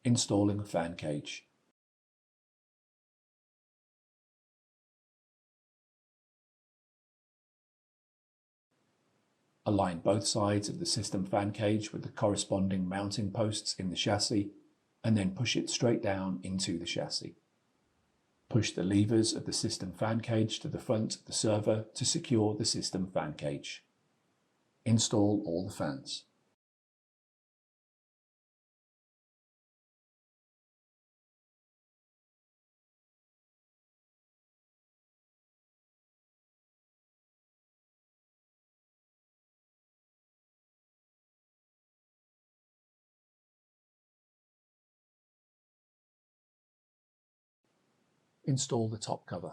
Installing a fan cage. Align both sides of the system fan cage with the corresponding mounting posts in the chassis, and then push it straight down into the chassis. Push the levers of the system fan cage to the front of the servo to secure the system fan cage. Install all the fans. Install the top cover.